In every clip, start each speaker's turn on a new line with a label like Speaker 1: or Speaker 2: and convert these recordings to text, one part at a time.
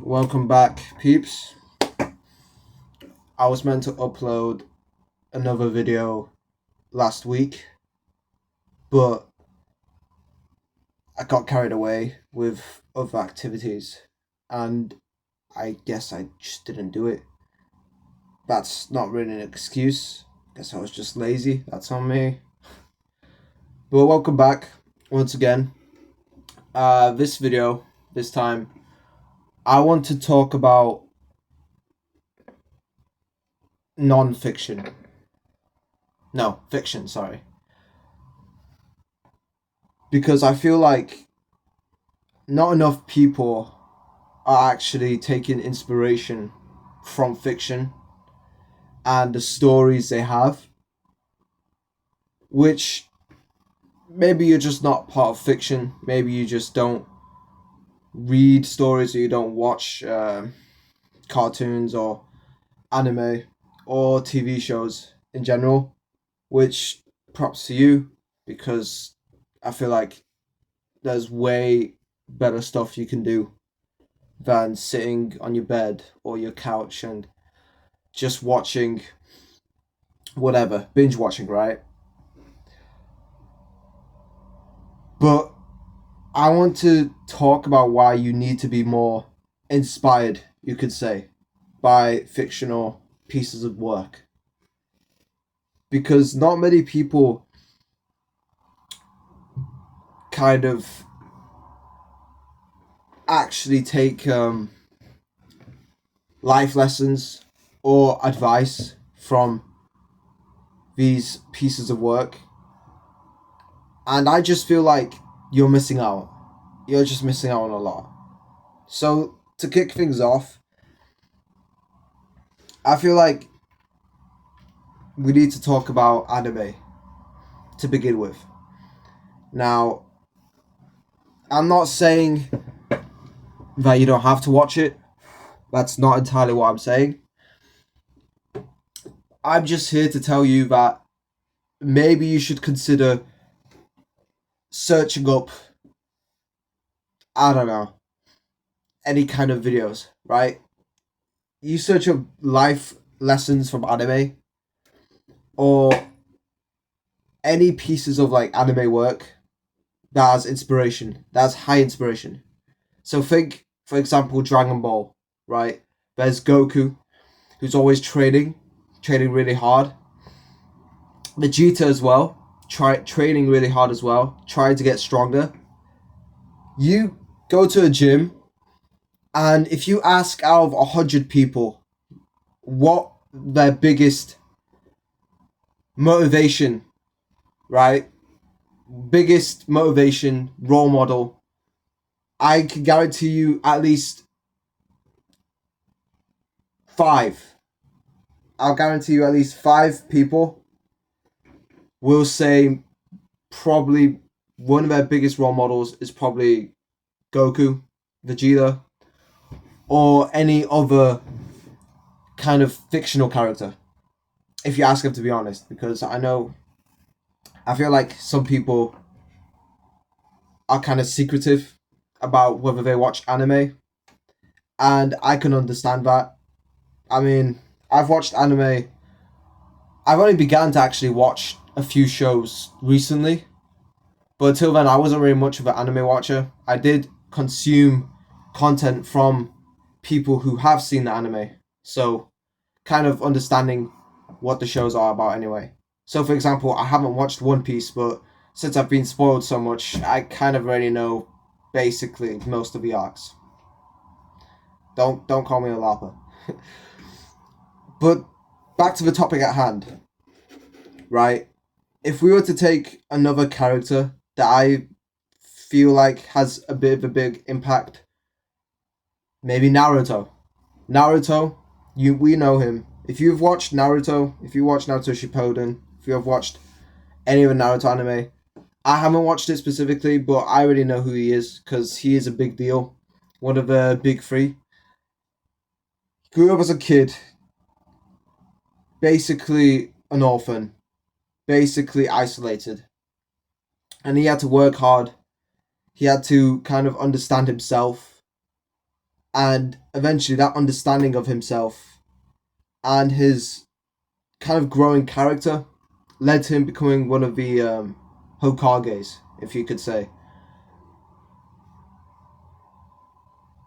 Speaker 1: Welcome back, peeps. I was meant to upload another video last week, but I got carried away with other activities, and I guess I just didn't do it. That's not really an excuse. Guess I was just lazy. That's on me. But welcome back once again. This video, this time, I want to talk about non-fiction. No, fiction, sorry. Because I feel like not enough people are actually taking inspiration from fiction and the stories they have, which maybe you're just not part of fiction. Maybe you just don't read stories or you don't watch cartoons or anime or TV shows in general, which props to you because I feel like there's way better stuff you can do than sitting on your bed or your couch and just watching whatever, binge watching, right? But I want to talk about why you need to be more inspired, you could say, by fictional pieces of work. Because not many people kind of actually take life lessons or advice from these pieces of work. And I just feel like you're missing out. You're just missing out on a lot. So, to kick things off, I feel like we need to talk about anime to begin with. Now, I'm not saying that you don't have to watch it. That's not entirely what I'm saying. I'm just here to tell you that maybe you should consider searching up, I don't know, any kind of videos, right? You search up life lessons from anime or any pieces of like anime work that has inspiration, that's high inspiration. So think, for example, Dragon Ball, right? There's Goku, who's always training really hard. Vegeta as well, training really hard as well, trying to get stronger. You go to a gym, and if you ask out of 100 people what their biggest motivation, right? Biggest motivation, role model, I can guarantee you at least five. I'll guarantee you at least 5 people will say probably one of their biggest role models is probably Goku, Vegeta, or any other kind of fictional character. If you ask them to be honest, because I feel like some people are kind of secretive about whether they watch anime, and I can understand that. I mean, I've watched anime. I've only began to actually watch a few shows recently, but until then, I wasn't really much of an anime watcher. I did consume content from people who have seen the anime, so kind of understanding what the shows are about anyway. So, for example, I haven't watched One Piece, but since I've been spoiled so much, I kind of already know basically most of the arcs. Don't call me a larper. But back to the topic at hand, right? If we were to take another character that I feel like has a bit of a big impact, maybe Naruto. Naruto, we know him. If you've watched Naruto, if you watch Naruto Shippuden, if you have watched any of the Naruto anime, I haven't watched it specifically, but I already know who he is because he is a big deal. One of the big three. Grew up as a kid, basically an orphan, basically isolated. And he had to work hard. He had to kind of understand himself. And eventually that understanding of himself and his kind of growing character led to him becoming one of the Hokages, if you could say.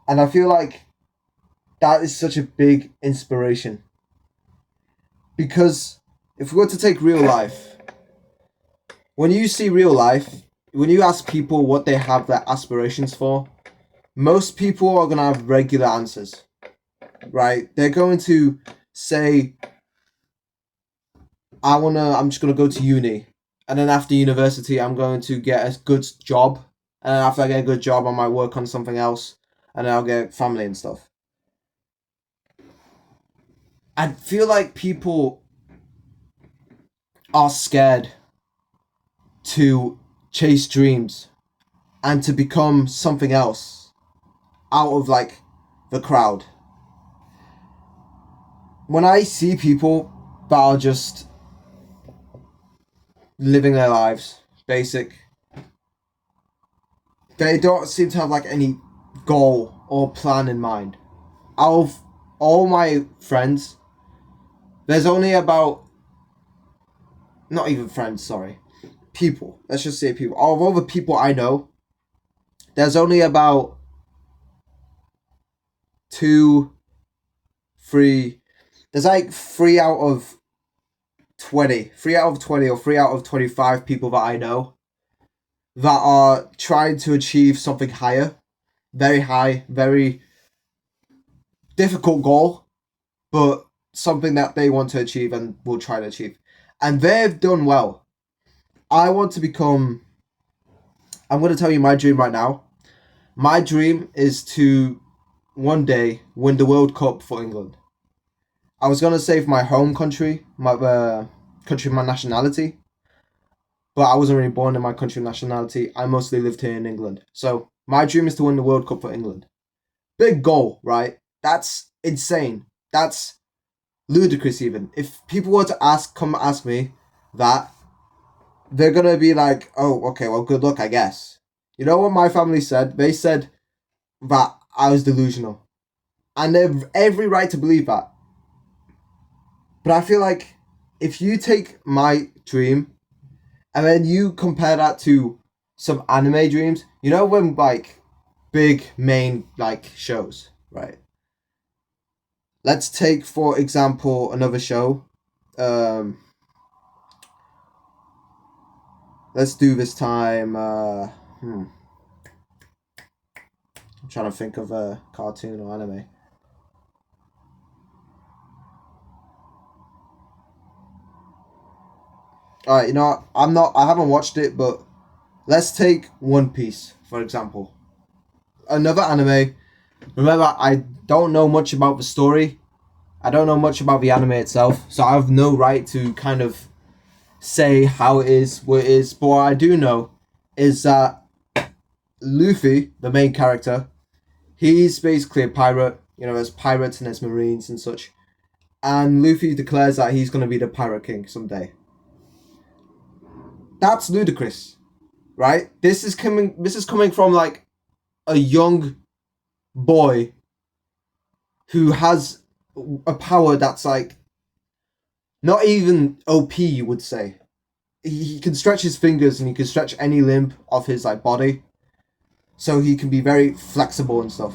Speaker 1: And I feel like that is such a big inspiration. Because if we were to take real life, when you see real life, when you ask people what they have their aspirations for, most people are going to have regular answers, right? They're going to say, I'm just going to go to uni. And then after university, I'm going to get a good job. And then after I get a good job, I might work on something else. And then I'll get family and stuff. I feel like people are scared to chase dreams and to become something else out of like the crowd. When I see people that are just living their lives, basic, they don't seem to have like any goal or plan in mind. Out of all my friends, there's only about, not even friends, sorry, people. Let's just say people. Out of all the people I know, there's only about 2, 3. There's like 3 out of 20, 3 out of 20 or 3 out of 25 people that I know that are trying to achieve something higher, very high, very difficult goal, but something that they want to achieve and will try to achieve. And they've done well. I want to become, I'm going to tell you my dream right now. My dream is to one day win the World Cup for England. I was going to say for my home country, my country of my nationality, but I wasn't really born in my country of nationality. I mostly lived here in England. So my dream is to win the World Cup for England. Big goal, right? That's insane. That's ludicrous even. If people were to come ask me that, they're going to be like, oh, okay, well, good luck, I guess. You know what my family said? They said that I was delusional. And they have every right to believe that. But I feel like if you take my dream and then you compare that to some anime dreams, you know when like big main like shows, right? Let's take for example another show. Let's do this time. I'm trying to think of a cartoon or anime. Alright, you know what? I haven't watched it, but let's take One Piece, for example. Another anime. Remember, I don't know much about the story. I don't know much about the anime itself, so I have no right to kind of say how it is, what it is. But what I do know is that Luffy, the main character, he's basically a pirate. You know, there's pirates and there's marines and such. And Luffy declares that he's going to be the Pirate King someday. That's ludicrous, right? This is coming from like a young boy who has a power that's like not even OP, you would say. He can stretch his fingers and he can stretch any limb of his like body, so he can be very flexible and stuff.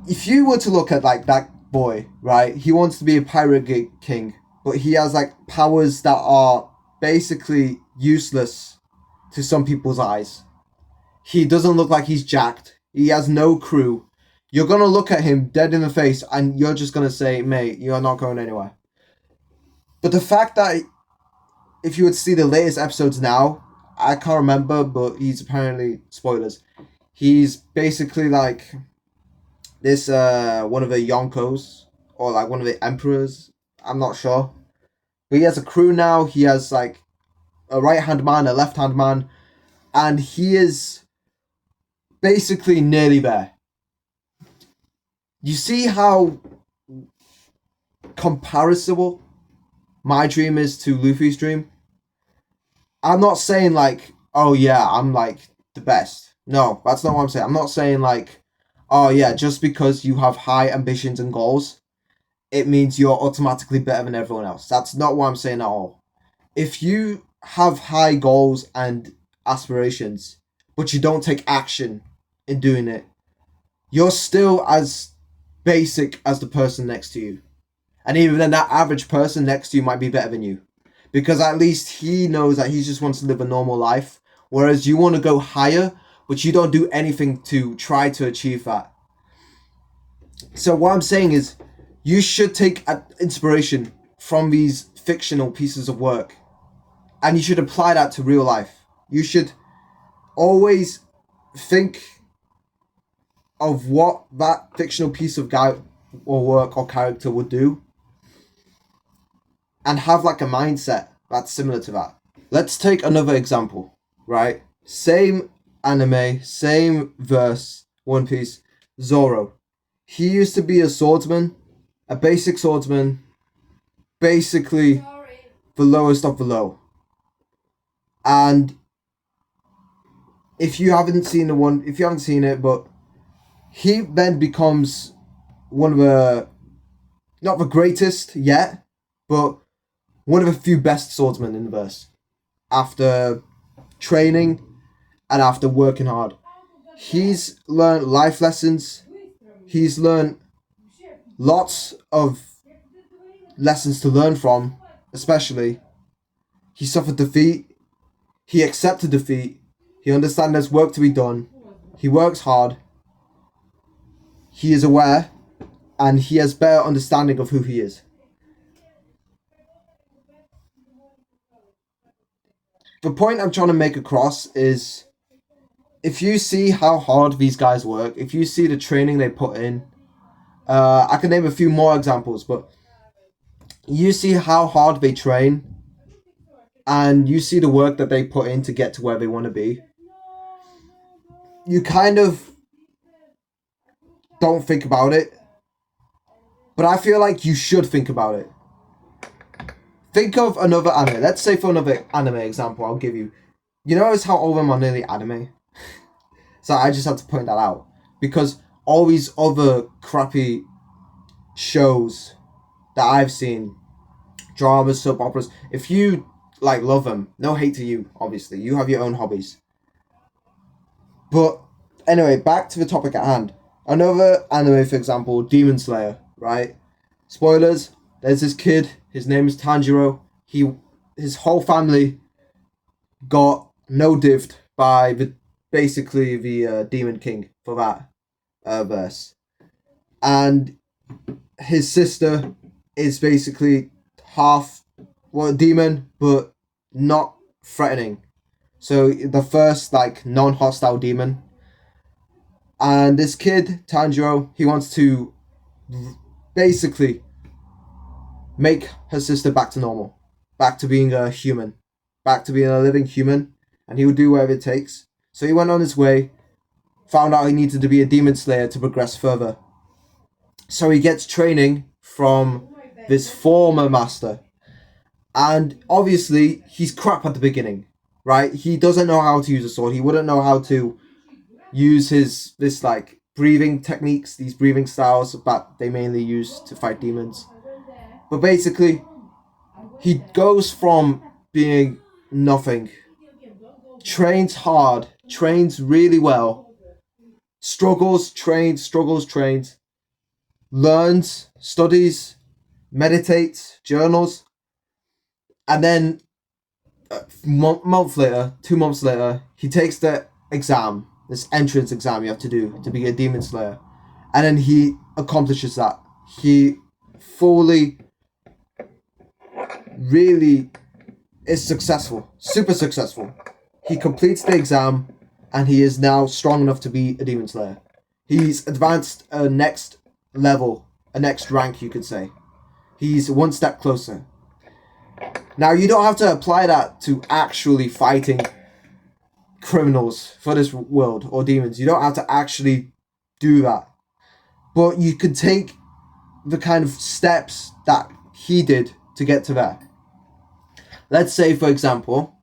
Speaker 1: If you were to look at like that boy, right? He wants to be a pirate king, but he has like powers that are basically useless to some people's eyes. He doesn't look like he's jacked. He has no crew. You're gonna look at him dead in the face and you're just gonna say, mate, you're not going anywhere. But the fact that if you would see the latest episodes now, I can't remember, but he's apparently, spoilers, he's basically like this one of the Yonkos or like one of the emperors. I'm not sure. But he has a crew now. He has like a right hand man, a left hand man, and he is basically nearly there. You see how comparable my dream is to Luffy's dream? I'm not saying like, oh yeah, I'm like the best. No, that's not what I'm saying. I'm not saying like, oh yeah, just because you have high ambitions and goals, it means you're automatically better than everyone else. That's not what I'm saying at all. If you have high goals and aspirations, but you don't take action in doing it, you're still as basic as the person next to you. And even then, that average person next to you might be better than you. Because at least he knows that he just wants to live a normal life. Whereas you want to go higher, but you don't do anything to try to achieve that. So what I'm saying is, you should take inspiration from these fictional pieces of work, and you should apply that to real life. You should always think of what that fictional piece of guy or work or character would do, and have like a mindset that's similar to that. Let's take another example, right? Same anime, same verse, One Piece, Zoro. He used to be a swordsman, a basic swordsman, basically the lowest of the low. And if you haven't seen it, but he then becomes one of the, not the greatest yet, but one of the few best swordsmen in the verse. After training and after working hard, he's learned life lessons. He's learned lots of lessons to learn from, especially. He suffered defeat. He accepted defeat. He understands there's work to be done. He works hard. He is aware, and he has better understanding of who he is. The point I'm trying to make across is, if you see how hard these guys work, if you see the training they put in, I can name a few more examples, but you see how hard they train, and you see the work that they put in to get to where they want to be. You kind of don't think about it, but I feel like you should think about it. Think of another anime. Let's say for another anime example, I'll give you. You notice how all of them are nearly anime? So I just have to point that out. Because all these other crappy shows that I've seen, dramas, soap operas, if you like love them, no hate to you, obviously. You have your own hobbies. But anyway, back to the topic at hand. Another anime, for example, Demon Slayer, right? Spoilers, there's this kid, his name is Tanjiro. His whole family got no-dived by basically the Demon King for that verse. And his sister is basically half, well, demon, but not threatening. So the first like non-hostile demon. And this kid, Tanjiro, he wants to basically make her sister back to normal. Back to being a human. Back to being a living human. And he would do whatever it takes. So he went on his way, found out he needed to be a demon slayer to progress further. So he gets training from this former master. And obviously, he's crap at the beginning, right? He doesn't know how to use a sword. He wouldn't know how to use this like breathing techniques, these breathing styles that they mainly use to fight demons. But basically, he goes from being nothing, trains hard, trains really well, struggles, trains, learns, studies, meditates, journals, and then month later, 2 months later, he takes the exam, this entrance exam you have to do to be a demon slayer, and then he accomplishes that. He fully, really is successful, super successful. He completes the exam, and he is now strong enough to be a demon slayer. He's advanced a next level, a next rank, you could say. He's one step closer. Now, you don't have to apply that to actually fighting criminals for this world or demons. You don't have to actually do that. But you could take the kind of steps that he did to get to there. Let's say, for example,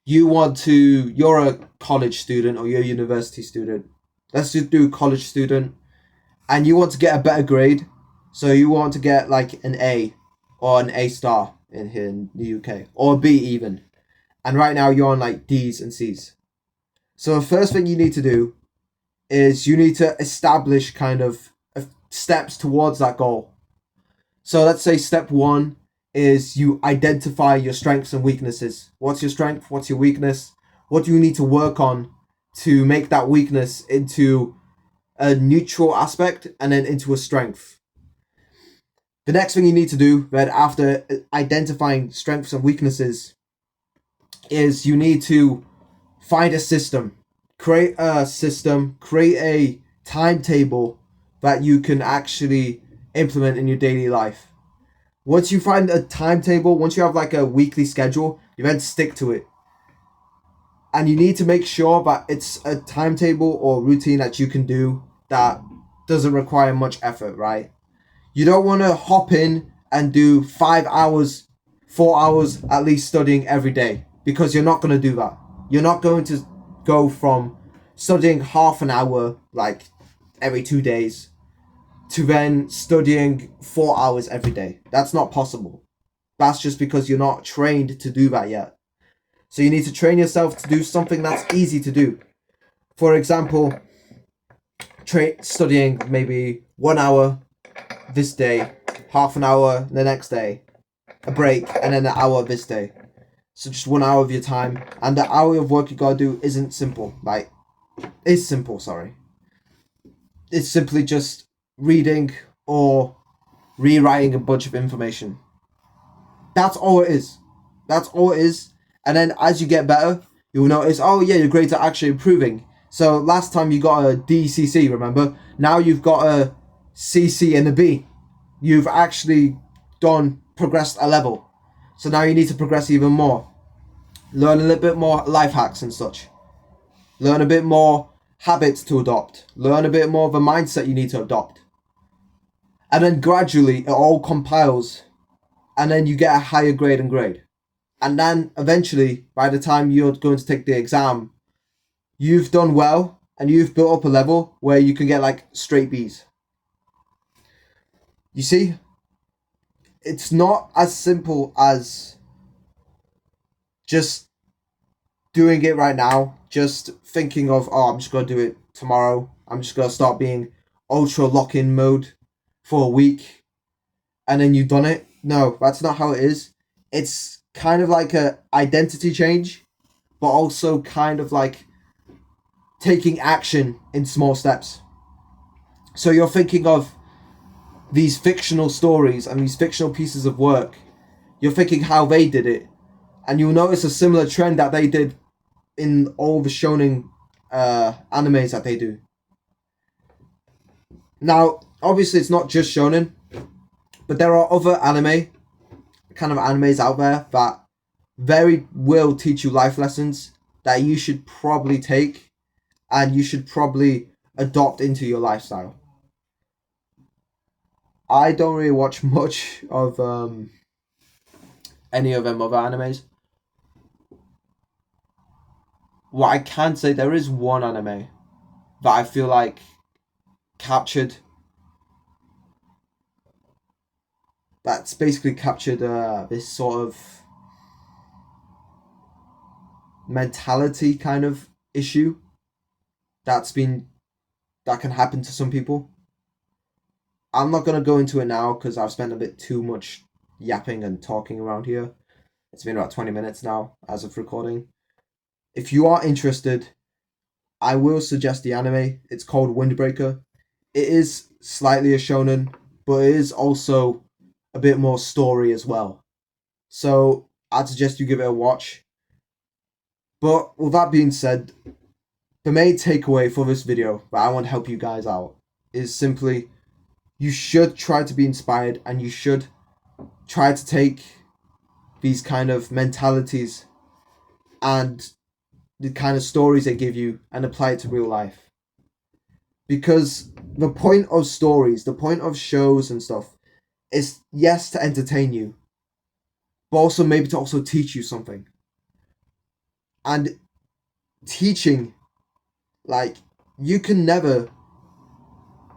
Speaker 1: you're a college student or you're a university student. Let's just do college student. and you want to get a better grade, so you want to get like an A or an A star in here in the UK, or a B even, and right now you're on like D's and C's. So the first thing you need to do is you need to establish kind of steps towards that goal. So let's say step one is you identify your strengths and weaknesses. What's your strength? What's your weakness? What do you need to work on to make that weakness into a neutral aspect and then into a strength? The next thing you need to do, right after identifying strengths and weaknesses, is you need to find a system. Create a system, create a timetable that you can actually implement in your daily life. Once you find a timetable, once you have like a weekly schedule, you then stick to it. And you need to make sure that it's a timetable or routine that you can do that doesn't require much effort, right? You don't want to hop in and do 5 hours, 4 hours at least studying every day, because you're not going to do that. You're not going to go from studying half an hour like every 2 days to then studying 4 hours every day. That's not possible. That's just because you're not trained to do that yet. So you need to train yourself to do something that's easy to do. For example, studying maybe 1 hour this day, half an hour the next day, a break, and then an hour this day. So just 1 hour of your time, and the hour of work you gotta do isn't simple. Like, is simple, sorry. It's simply just reading or rewriting a bunch of information. That's all it is. That's all it is. And then as you get better, you'll notice, oh yeah, your grades are actually improving. So last time you got a DCC, remember? Now you've got a CC and a B. You've actually progressed a level. So now you need to progress even more. Learn a little bit more life hacks and such. Learn a bit more habits to adopt. Learn a bit more of a mindset you need to adopt. And then gradually it all compiles, and then you get a higher grade and grade. And then eventually, by the time you're going to take the exam, you've done well and you've built up a level where you can get like straight B's. You see, it's not as simple as just doing it right now, just thinking of, oh, I'm just going to do it tomorrow. I'm just going to start being ultra lock-in mode for a week, and then you've done it. No, that's not how it is. It's kind of like a identity change, but also kind of like taking action in small steps. So you're thinking of these fictional stories and these fictional pieces of work. You're thinking how they did it, and you'll notice a similar trend that they did in all the shonen animes that they do. Now, obviously, it's not just shonen, but there are other kind of animes out there that very will teach you life lessons that you should probably take and you should probably adopt into your lifestyle. I don't really watch much of any of them other animes. What I can say, there is one anime that I feel like captured that's basically captured this sort of mentality kind of issue that can happen to some people. I'm not gonna go into it now because I've spent a bit too much yapping and talking around here. It's been about 20 minutes now as of recording. If you are interested, I will suggest the anime. It's called Windbreaker. It is slightly a shonen, but it is also a bit more story as well. So I'd suggest you give it a watch. But with that being said, the main takeaway for this video that I want to help you guys out is simply you should try to be inspired and you should try to take these kind of mentalities and the kind of stories they give you and apply it to real life. Because the point of stories, the point of shows and stuff is, yes, to entertain you, but also maybe to also teach you something. And teaching, like, you can never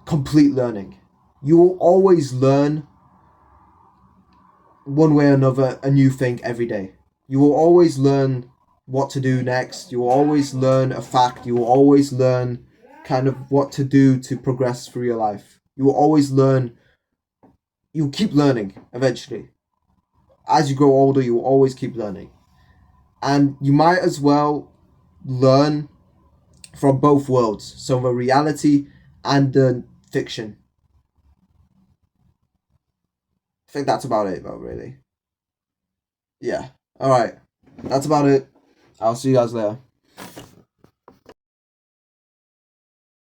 Speaker 1: complete learning. You will always learn one way or another a new thing every day. You will always learn what to do next. You will always learn a fact. You will always learn kind of what to do to progress through your life. You will always learn. You'll keep learning eventually. As you grow older, you will always keep learning. And you might as well learn from both worlds. So the reality and the fiction. I think that's about it, though, really. Yeah. All right. That's about it. I'll see you guys later.